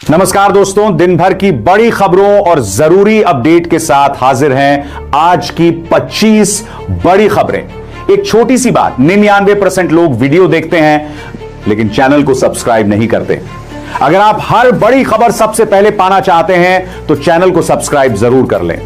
नमस्कार दोस्तों, दिन भर की बड़ी खबरों और जरूरी अपडेट के साथ हाजिर हैं आज की 25 बड़ी खबरें। एक छोटी सी बात, 99% लोग वीडियो देखते हैं लेकिन चैनल को सब्सक्राइब नहीं करते। अगर आप हर बड़ी खबर सबसे पहले पाना चाहते हैं तो चैनल को सब्सक्राइब जरूर कर लें।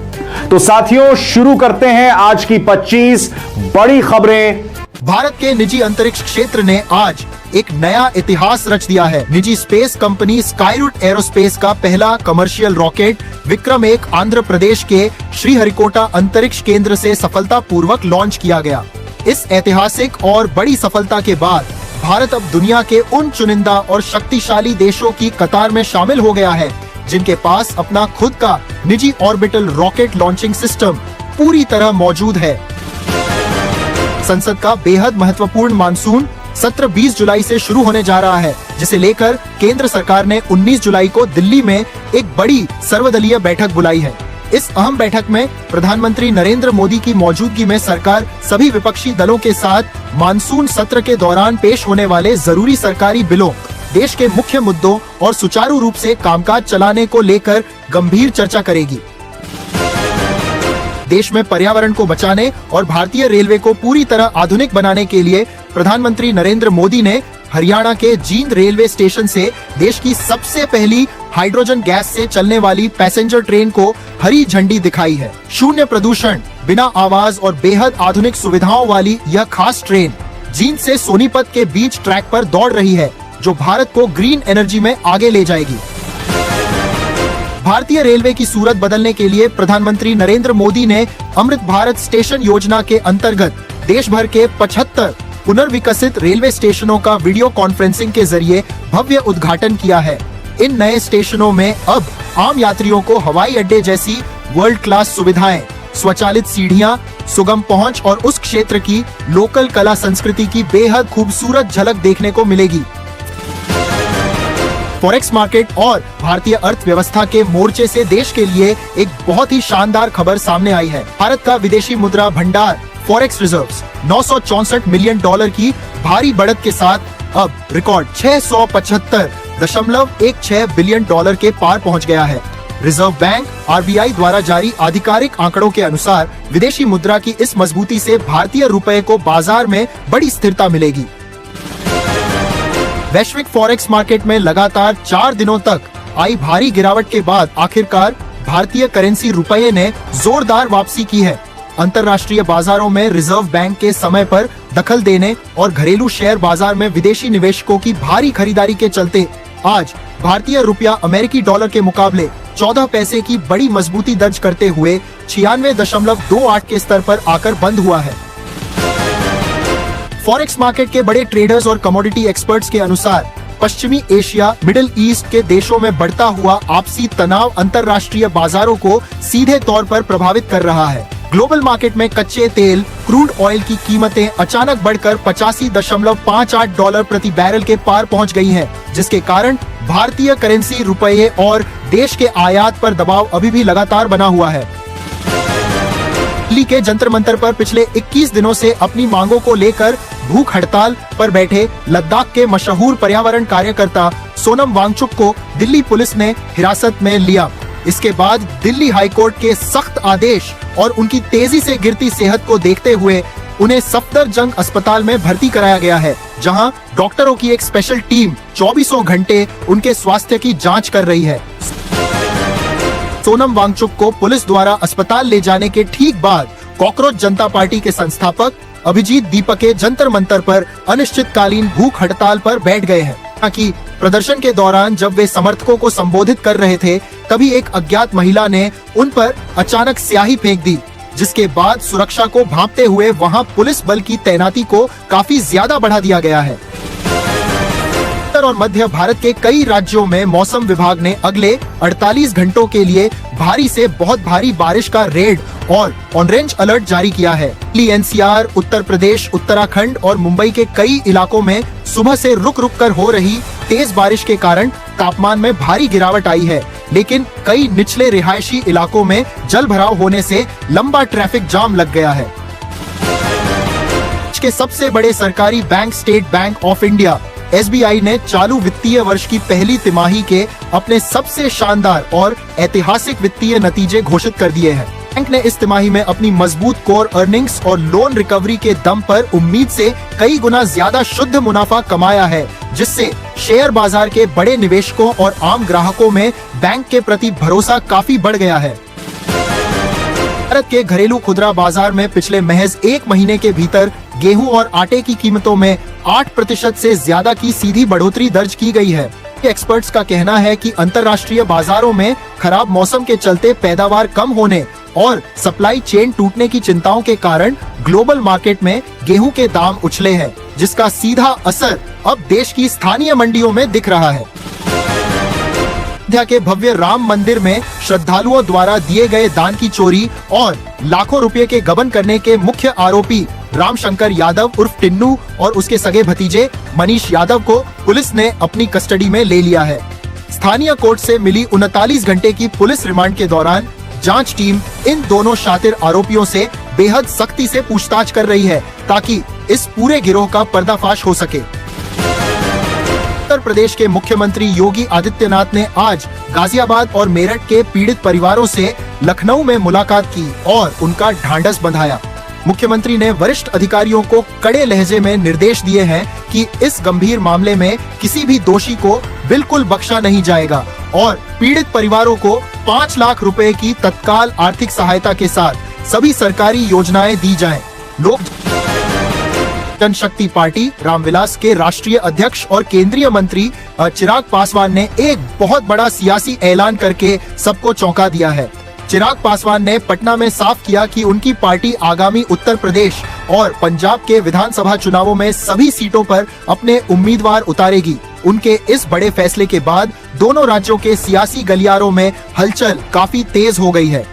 तो साथियों, शुरू करते हैं आज की 25 बड़ी खबरें। भारत के निजी अंतरिक्ष क्षेत्र ने आज एक नया इतिहास रच दिया है। निजी स्पेस कंपनी स्काईरूट एरोस्पेस का पहला कमर्शियल रॉकेट विक्रम-1 आंध्र प्रदेश के श्रीहरिकोटा अंतरिक्ष केंद्र से सफलतापूर्वक लॉन्च किया गया। इस ऐतिहासिक और बड़ी सफलता के बाद भारत अब दुनिया के उन चुनिंदा और शक्तिशाली देशों की कतार में शामिल हो गया है जिनके पास अपना खुद का निजी ऑर्बिटल रॉकेट लॉन्चिंग सिस्टम पूरी तरह मौजूद है। संसद का बेहद महत्वपूर्ण मानसून सत्र 20 जुलाई से शुरू होने जा रहा है, जिसे लेकर केंद्र सरकार ने 19 जुलाई को दिल्ली में एक बड़ी सर्वदलीय बैठक बुलाई है। इस अहम बैठक में प्रधानमंत्री नरेंद्र मोदी की मौजूदगी में सरकार सभी विपक्षी दलों के साथ मानसून सत्र के दौरान पेश होने वाले जरूरी सरकारी बिलों, देश के मुख्य मुद्दों और सुचारू रूप से कामकाज चलाने को लेकर गंभीर चर्चा करेगी। देश में पर्यावरण को बचाने और भारतीय रेलवे को पूरी तरह आधुनिक बनाने के लिए प्रधानमंत्री नरेंद्र मोदी ने हरियाणा के जींद रेलवे स्टेशन से देश की सबसे पहली हाइड्रोजन गैस से चलने वाली पैसेंजर ट्रेन को हरी झंडी दिखाई है। शून्य प्रदूषण, बिना आवाज और बेहद आधुनिक सुविधाओं वाली यह खास ट्रेन जींद से सोनीपत के बीच ट्रैक पर दौड़ रही है, जो भारत को ग्रीन एनर्जी में आगे ले जाएगी। भारतीय रेलवे की सूरत बदलने के लिए प्रधानमंत्री नरेंद्र मोदी ने अमृत भारत स्टेशन योजना के अंतर्गत देश भर के 75 पुनर्विकसित रेलवे स्टेशनों का वीडियो कॉन्फ्रेंसिंग के जरिए भव्य उद्घाटन किया है। इन नए स्टेशनों में अब आम यात्रियों को हवाई अड्डे जैसी वर्ल्ड क्लास सुविधाएं, स्वचालित सीढ़ियां, सुगम पहुंच और उस क्षेत्र की लोकल कला संस्कृति की बेहद खूबसूरत झलक देखने को मिलेगी। फॉरेक्स मार्केट और भारतीय अर्थव्यवस्था के मोर्चे से देश के लिए एक बहुत ही शानदार खबर सामने आई है। भारत का विदेशी मुद्रा भंडार फॉरेक्स रिजर्व्स 964 मिलियन डॉलर की भारी बढ़त के साथ अब रिकॉर्ड 675.16 बिलियन डॉलर के पार पहुंच गया है। रिजर्व बैंक RBI द्वारा जारी आधिकारिक आंकड़ों के अनुसार विदेशी मुद्रा की इस मजबूती से भारतीय रुपए को बाजार में बड़ी स्थिरता मिलेगी। वैश्विक फॉरेक्स मार्केट में लगातार 4 दिनों तक आई भारी गिरावट के बाद आखिरकार भारतीय करेंसी रुपये ने जोरदार वापसी की है। अंतर्राष्ट्रीय बाजारों में रिजर्व बैंक के समय पर दखल देने और घरेलू शेयर बाजार में विदेशी निवेशकों की भारी खरीदारी के चलते आज भारतीय रुपया अमेरिकी डॉलर के मुकाबले 14 पैसे की बड़ी मजबूती दर्ज करते हुए 96.28 के स्तर पर आकर बंद हुआ है। फॉरेक्स मार्केट के बड़े ट्रेडर्स और कमोडिटी एक्सपर्ट्स के अनुसार पश्चिमी एशिया, मिडिल ईस्ट के देशों में बढ़ता हुआ आपसी तनाव अंतर्राष्ट्रीय बाजारों को सीधे तौर पर प्रभावित कर रहा है। ग्लोबल मार्केट में कच्चे तेल, क्रूड ऑयल की कीमतें अचानक बढ़कर 85.58 डॉलर प्रति बैरल के पार पहुंच गई हैं, जिसके कारण भारतीय करेंसी रुपये और देश के आयात पर दबाव अभी भी लगातार बना हुआ है। दिल्ली के जंतर मंतर पर पिछले 21 दिनों से अपनी मांगों को लेकर भूख हड़ताल पर बैठे लद्दाख के मशहूर पर्यावरण कार्यकर्ता सोनम वांगचुक को दिल्ली पुलिस ने हिरासत में लिया। इसके बाद दिल्ली हाईकोर्ट के सख्त आदेश और उनकी तेजी से गिरती सेहत को देखते हुए उन्हें सफदरजंग अस्पताल में भर्ती कराया गया है, जहां डॉक्टरों की एक स्पेशल टीम 24 घंटे उनके स्वास्थ्य की जांच कर रही है। सोनम वांगचुक को पुलिस द्वारा अस्पताल ले जाने के ठीक बाद कॉकरोच जनता पार्टी के संस्थापक अभिजीत दीपके जंतर मंतर पर अनिश्चितकालीन भूख हड़ताल पर बैठ गए हैं। ताकि प्रदर्शन के दौरान जब वे समर्थकों को संबोधित कर रहे थे, तभी एक अज्ञात महिला ने उन पर अचानक स्याही फेंक दी, जिसके बाद सुरक्षा को भांपते हुए वहां पुलिस बल की तैनाती को काफी ज्यादा बढ़ा दिया गया है। उत्तर और मध्य भारत के कई राज्यों में मौसम विभाग ने अगले 48 घंटों के लिए भारी से बहुत भारी बारिश का रेड और ऑरेंज अलर्ट जारी किया है। NCR, उत्तर प्रदेश, उत्तराखंड और मुंबई के कई इलाकों में सुबह से रुक रुक कर हो रही तेज बारिश के कारण तापमान में भारी गिरावट आई है, लेकिन कई निचले रिहायशी इलाकों में जल भराव होने से लंबा ट्रैफिक जाम लग गया है। देश के सबसे बड़े सरकारी bank state bank of India SBI ने चालू वित्तीय वर्ष की पहली तिमाही के अपने सबसे शानदार और ऐतिहासिक वित्तीय नतीजे घोषित कर दिए हैं। बैंक ने इस तिमाही में अपनी मजबूत कोर अर्निंग्स और लोन रिकवरी के दम पर उम्मीद से कई गुना ज्यादा शुद्ध मुनाफा कमाया है, जिससे शेयर बाजार के बड़े निवेशकों और आम ग्राहकों में बैंक के प्रति भरोसा काफी बढ़ गया है। भारत के घरेलू खुदरा बाजार में पिछले महज एक महीने के भीतर गेहूं और आटे की कीमतों में 8% से ज्यादा की सीधी बढ़ोतरी दर्ज की गई है। एक्सपर्ट्स का कहना है कि अंतर्राष्ट्रीय बाजारों में खराब मौसम के चलते पैदावार कम होने और सप्लाई चेन टूटने की चिंताओं के कारण ग्लोबल मार्केट में गेहूं के दाम उछले हैं, जिसका सीधा असर अब देश की स्थानीय मंडियों में दिख रहा है। अयोध्या के भव्य राम मंदिर में श्रद्धालुओं द्वारा दिए गए दान की चोरी और लाखों रुपए के गबन करने के मुख्य आरोपी रामशंकर यादव उर्फ टिन्नू और उसके सगे भतीजे मनीष यादव को पुलिस ने अपनी कस्टडी में ले लिया है। स्थानीय कोर्ट से मिली 39 घंटे की पुलिस रिमांड के दौरान जांच टीम इन दोनों शातिर आरोपियों से बेहद सख्ती से पूछताछ कर रही है, ताकि इस पूरे गिरोह का पर्दाफाश हो सके। उत्तर प्रदेश के मुख्यमंत्री योगी आदित्यनाथ ने आज गाजियाबाद और मेरठ के पीड़ित परिवारों से लखनऊ में मुलाकात की और उनका ढांढस बंधाया। मुख्यमंत्री ने वरिष्ठ अधिकारियों को कड़े लहजे में निर्देश दिए हैं कि इस गंभीर मामले में किसी भी दोषी को बिल्कुल बख्शा नहीं जाएगा और पीड़ित परिवारों को 5 लाख रुपए की तत्काल आर्थिक सहायता के साथ सभी सरकारी योजनाएं दी जाएं। लोक जनशक्ति पार्टी रामविलास के राष्ट्रीय अध्यक्ष और केंद्रीय मंत्री चिराग पासवान ने एक बहुत बड़ा सियासी ऐलान करके सबको चौंका दिया है। चिराग पासवान ने पटना में साफ किया कि उनकी पार्टी आगामी उत्तर प्रदेश और पंजाब के विधानसभा चुनावों में सभी सीटों पर अपने उम्मीदवार उतारेगी। उनके इस बड़े फैसले के बाद दोनों राज्यों के सियासी गलियारों में हलचल काफी तेज हो गई है।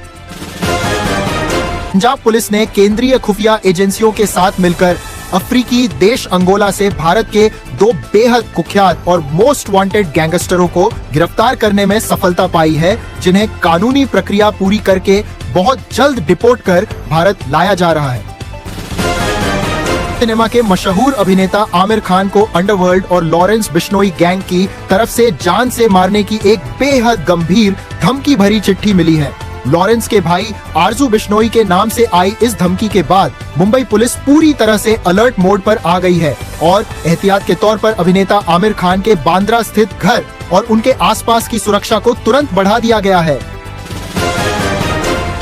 पंजाब पुलिस ने केंद्रीय खुफिया एजेंसियों के साथ मिलकर अफ्रीकी देश अंगोला से भारत के 2 बेहद कुख्यात और मोस्ट वांटेड गैंगस्टरों को गिरफ्तार करने में सफलता पाई है, जिन्हें कानूनी प्रक्रिया पूरी करके बहुत जल्द डिपोर्ट कर भारत लाया जा रहा है। सिनेमा के मशहूर अभिनेता आमिर खान को अंडरवर्ल्ड और लॉरेंस बिश्नोई गैंग की तरफ से जान से मारने की एक बेहद गंभीर धमकी भरी चिट्ठी मिली है। लॉरेंस के भाई आरजू बिश्नोई के नाम से आई इस धमकी के बाद मुंबई पुलिस पूरी तरह से अलर्ट मोड पर आ गई है और एहतियात के तौर पर अभिनेता आमिर खान के बांद्रा स्थित घर और उनके आसपास की सुरक्षा को तुरंत बढ़ा दिया गया है।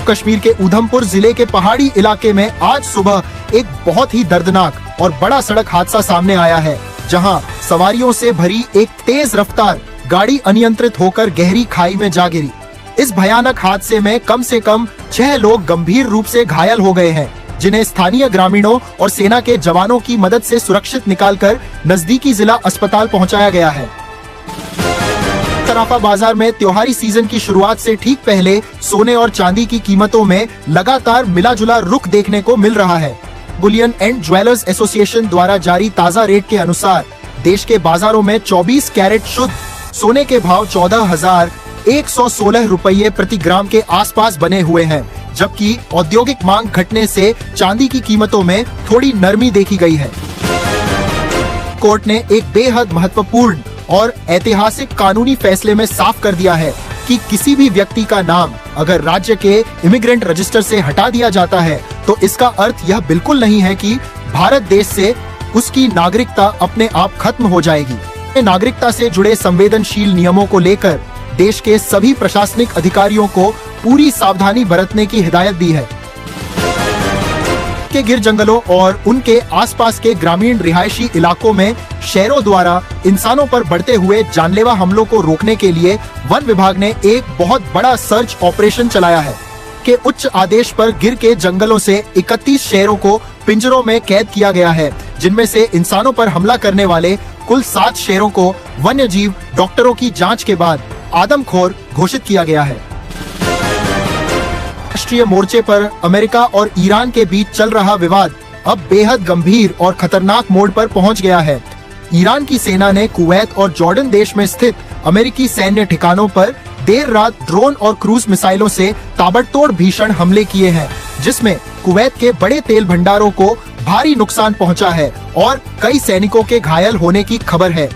कश्मीर के उधमपुर जिले के पहाड़ी इलाके में आज सुबह एक बहुत ही दर्दनाक और बड़ा सड़क हादसा सामने आया है, जहां सवारियों से भरी एक तेज रफ्तार गाड़ी अनियंत्रित होकर गहरी खाई में जा गिरी। इस भयानक हादसे में कम से कम 6 लोग गंभीर रूप से घायल हो गए हैं, जिन्हें स्थानीय ग्रामीणों और सेना के जवानों की मदद से सुरक्षित निकालकर नजदीकी जिला अस्पताल पहुंचाया गया है। सराफा बाजार में त्योहारी सीजन की शुरुआत से ठीक पहले सोने और चांदी की कीमतों में लगातार मिला-जुला रुख देखने को मिल रहा है। बुलियन एंड ज्वेलर्स एसोसिएशन द्वारा जारी ताजा रेट के अनुसार देश के बाजारों में 24 कैरेट शुद्ध सोने के भाव 14,116 रुपये प्रति ग्राम के आसपास बने हुए हैं, जबकि औद्योगिक मांग घटने से चांदी की कीमतों में थोड़ी नरमी देखी गई है। कोर्ट ने एक बेहद महत्वपूर्ण और ऐतिहासिक कानूनी फैसले में साफ कर दिया है कि किसी भी व्यक्ति का नाम अगर राज्य के इमिग्रेंट रजिस्टर से हटा दिया जाता है तो इसका अर्थ यह बिल्कुल नहीं है कि भारत देश से उसकी नागरिकता अपने आप खत्म हो जाएगी। नागरिकता से जुड़े संवेदनशील नियमों को लेकर देश के सभी प्रशासनिक अधिकारियों को पूरी सावधानी बरतने की हिदायत दी है। के गिर जंगलों और उनके आसपास के ग्रामीण रिहायशी इलाकों में शेरों द्वारा इंसानों पर बढ़ते हुए जानलेवा हमलों को रोकने के लिए वन विभाग ने एक बहुत बड़ा सर्च ऑपरेशन चलाया है। के उच्च आदेश पर गिर के जंगलों से 31 शेरों को पिंजरों में कैद किया गया है, जिनमें से इंसानों पर हमला करने वाले कुल 7 शेरों को वन्यजीव डॉक्टरों की जांच के बाद आदमखोर घोषित किया गया है। राष्ट्रीय मोर्चे पर अमेरिका और ईरान के बीच चल रहा विवाद अब बेहद गंभीर और खतरनाक मोड़ पर पहुंच गया है। ईरान की सेना ने कुवैत और जॉर्डन देश में स्थित अमेरिकी सैन्य ठिकानों पर देर रात ड्रोन और क्रूज मिसाइलों से ताबड़तोड़ भीषण हमले किए हैं, जिसमें कुवैत के बड़े तेल भंडारों को भारी नुकसान पहुंचा है और कई सैनिकों के घायल होने की खबर है।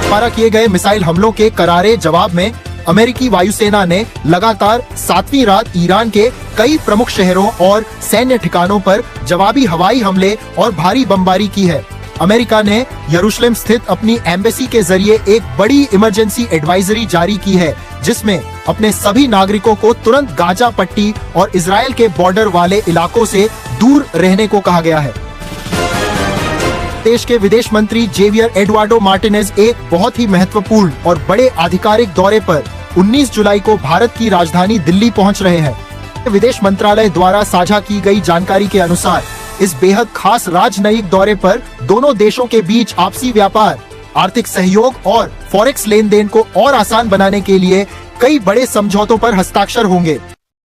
द्वारा किए गए मिसाइल हमलों के करारे जवाब में अमेरिकी वायुसेना ने लगातार 7वीं रात ईरान के कई प्रमुख शहरों और सैन्य ठिकानों पर जवाबी हवाई हमले और भारी बमबारी की है। अमेरिका ने यरूशलेम स्थित अपनी एम्बेसी के जरिए एक बड़ी इमरजेंसी एडवाइजरी जारी की है, जिसमें अपने सभी नागरिकों को तुरंत गाजा पट्टी और इजराइल के बॉर्डर वाले इलाकों से दूर रहने को कहा गया है। देश के विदेश मंत्री जेवियर एडुआर्डो मार्टिनेज एक बहुत ही महत्वपूर्ण और बड़े आधिकारिक दौरे पर 19 जुलाई को भारत की राजधानी दिल्ली पहुंच रहे हैं। विदेश मंत्रालय द्वारा साझा की गई जानकारी के अनुसार इस बेहद खास राजनयिक दौरे पर दोनों देशों के बीच आपसी व्यापार, आर्थिक सहयोग और फॉरेक्स लेन देन को और आसान बनाने के लिए कई बड़े समझौतों पर हस्ताक्षर होंगे।